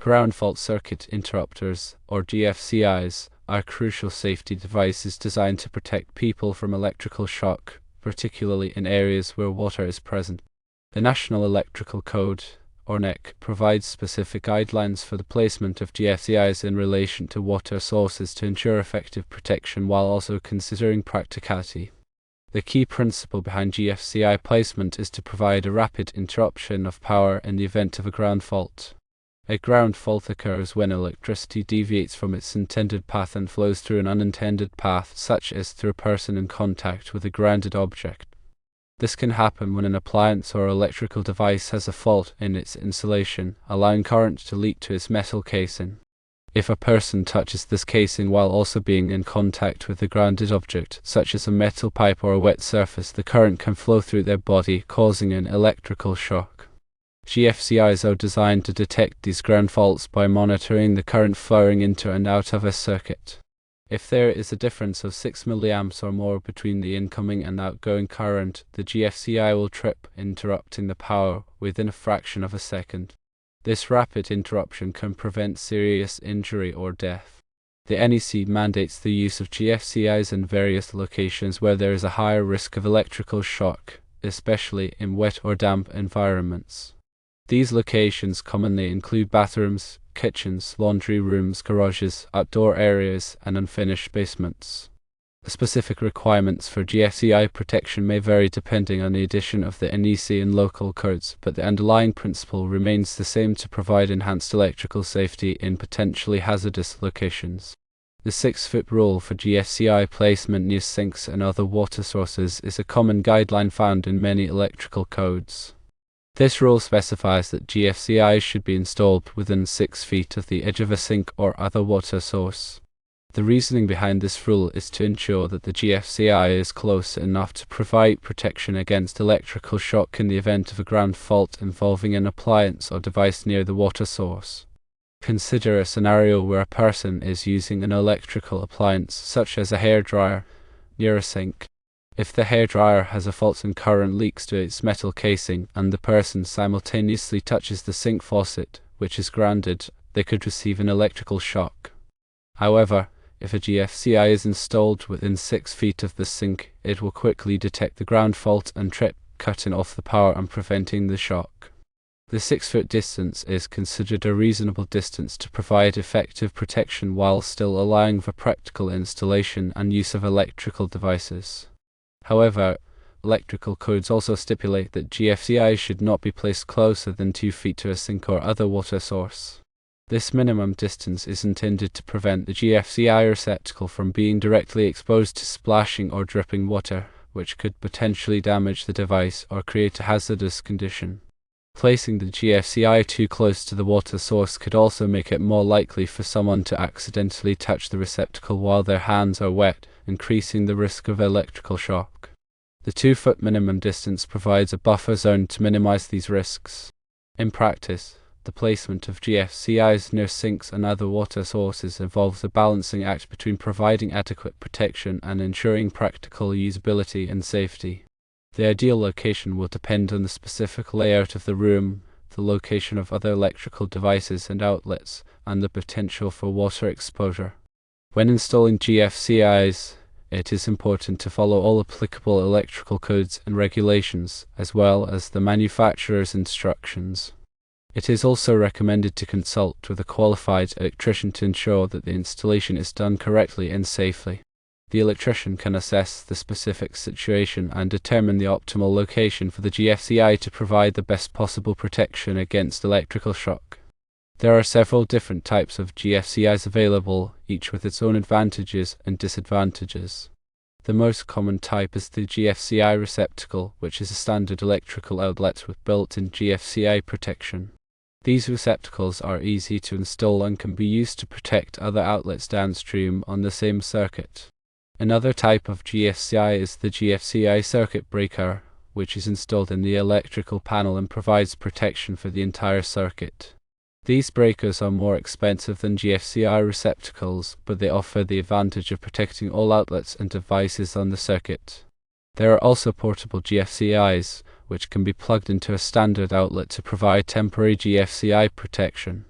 Ground fault circuit interrupters, or GFCIs, are crucial safety devices designed to protect people from electrical shock, particularly in areas where water is present. The National Electrical Code, or NEC, provides specific guidelines for the placement of GFCIs in relation to water sources to ensure effective protection while also considering practicality. The key principle behind GFCI placement is to provide a rapid interruption of power in the event of a ground fault. A ground fault occurs when electricity deviates from its intended path and flows through an unintended path, such as through a person in contact with a grounded object. This can happen when an appliance or electrical device has a fault in its insulation, allowing current to leak to its metal casing. If a person touches this casing while also being in contact with a grounded object, such as a metal pipe or a wet surface, the current can flow through their body, causing an electrical shock. GFCIs are designed to detect these ground faults by monitoring the current flowing into and out of a circuit. If there is a difference of 6 mA or more between the incoming and outgoing current, the GFCI will trip, interrupting the power within a fraction of a second. This rapid interruption can prevent serious injury or death. The NEC mandates the use of GFCIs in various locations where there is a higher risk of electrical shock, especially in wet or damp environments. These locations commonly include bathrooms, kitchens, laundry rooms, garages, outdoor areas, and unfinished basements. The specific requirements for GFCI protection may vary depending on the addition of the NEC and local codes, but the underlying principle remains the same: to provide enhanced electrical safety in potentially hazardous locations. The 6-foot rule for GFCI placement near sinks and other water sources is a common guideline found in many electrical codes. This rule specifies that GFCIs should be installed within 6 feet of the edge of a sink or other water source. The reasoning behind this rule is to ensure that the GFCI is close enough to provide protection against electrical shock in the event of a ground fault involving an appliance or device near the water source. Consider a scenario where a person is using an electrical appliance, such as a hairdryer, near a sink. If the hairdryer has a fault and current leaks to its metal casing, and the person simultaneously touches the sink faucet, which is grounded, they could receive an electrical shock. However, if a GFCI is installed within 6 feet of the sink, it will quickly detect the ground fault and trip, cutting off the power and preventing the shock. The 6-foot distance is considered a reasonable distance to provide effective protection while still allowing for practical installation and use of electrical devices. However, electrical codes also stipulate that GFCIs should not be placed closer than 2 feet to a sink or other water source. This minimum distance is intended to prevent the GFCI receptacle from being directly exposed to splashing or dripping water, which could potentially damage the device or create a hazardous condition. Placing the GFCI too close to the water source could also make it more likely for someone to accidentally touch the receptacle while their hands are wet, increasing the risk of electrical shock. The 2-foot minimum distance provides a buffer zone to minimize these risks. In practice, the placement of GFCIs near sinks and other water sources involves a balancing act between providing adequate protection and ensuring practical usability and safety. The ideal location will depend on the specific layout of the room, the location of other electrical devices and outlets, and the potential for water exposure. When installing GFCIs, it is important to follow all applicable electrical codes and regulations, as well as the manufacturer's instructions. It is also recommended to consult with a qualified electrician to ensure that the installation is done correctly and safely. The electrician can assess the specific situation and determine the optimal location for the GFCI to provide the best possible protection against electrical shock. There are several different types of GFCIs available, each with its own advantages and disadvantages. The most common type is the GFCI receptacle, which is a standard electrical outlet with built-in GFCI protection. These receptacles are easy to install and can be used to protect other outlets downstream on the same circuit. Another type of GFCI is the GFCI circuit breaker, which is installed in the electrical panel and provides protection for the entire circuit. These breakers are more expensive than GFCI receptacles, but they offer the advantage of protecting all outlets and devices on the circuit. There are also portable GFCIs, which can be plugged into a standard outlet to provide temporary GFCI protection.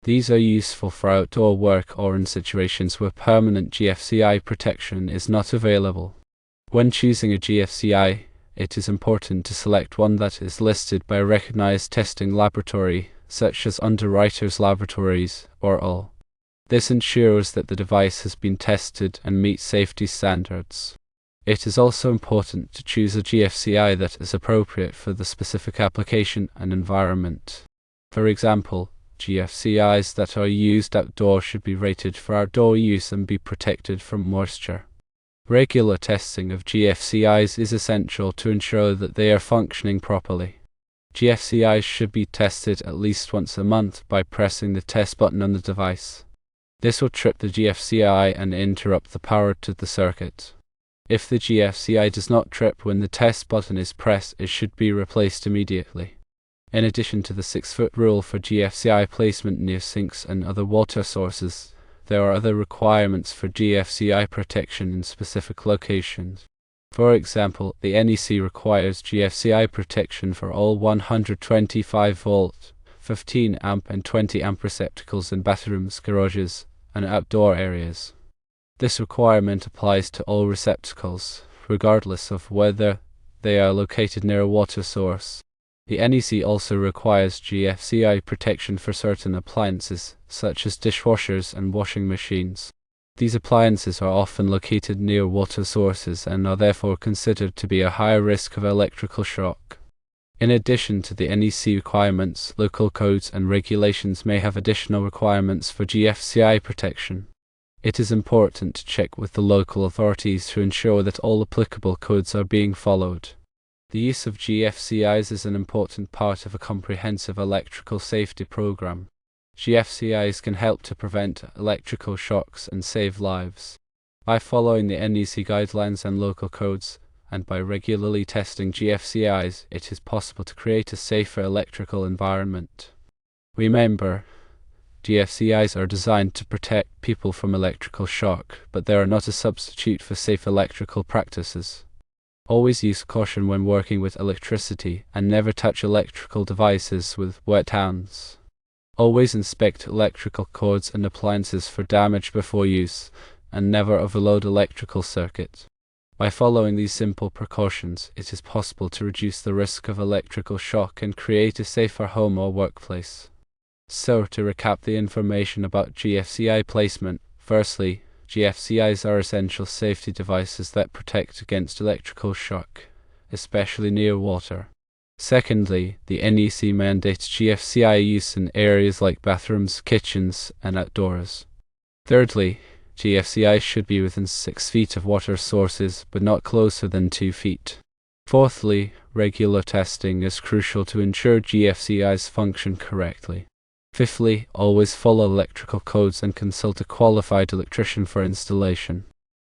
These are useful for outdoor work or in situations where permanent GFCI protection is not available. When choosing a GFCI, it is important to select one that is listed by a recognized testing laboratory, such as Underwriters Laboratories or all. This ensures that the device has been tested and meets safety standards. It is also important to choose a GFCI that is appropriate for the specific application and environment. For example, GFCIs that are used outdoors should be rated for outdoor use and be protected from moisture. Regular testing of GFCIs is essential to ensure that they are functioning properly. GFCIs should be tested at least once a month by pressing the test button on the device. This will trip the GFCI and interrupt the power to the circuit. If the GFCI does not trip when the test button is pressed, it should be replaced immediately. In addition to the 6-foot rule for GFCI placement near sinks and other water sources, there are other requirements for GFCI protection in specific locations. For example, the NEC requires GFCI protection for all 125 volt, 15 amp and 20 amp receptacles in bathrooms, garages, and outdoor areas. This requirement applies to all receptacles, regardless of whether they are located near a water source. The NEC also requires GFCI protection for certain appliances, such as dishwashers and washing machines. These appliances are often located near water sources and are therefore considered to be a higher risk of electrical shock. In addition to the NEC requirements, local codes and regulations may have additional requirements for GFCI protection. It is important to check with the local authorities to ensure that all applicable codes are being followed. The use of GFCIs is an important part of a comprehensive electrical safety program. GFCIs can help to prevent electrical shocks and save lives. By following the NEC guidelines and local codes, and by regularly testing GFCIs, it is possible to create a safer electrical environment. Remember, GFCIs are designed to protect people from electrical shock, but they are not a substitute for safe electrical practices. Always use caution when working with electricity, and never touch electrical devices with wet hands. Always inspect electrical cords and appliances for damage before use, and never overload electrical circuits. By following these simple precautions, it is possible to reduce the risk of electrical shock and create a safer home or workplace. So, to recap the information about GFCI placement, firstly, GFCIs are essential safety devices that protect against electrical shock, especially near water. Secondly, the NEC mandates GFCI use in areas like bathrooms, kitchens, and outdoors. Thirdly, GFCIs should be within 6 feet of water sources, but not closer than 2 feet. Fourthly, regular testing is crucial to ensure GFCIs function correctly. Fifthly, always follow electrical codes and consult a qualified electrician for installation.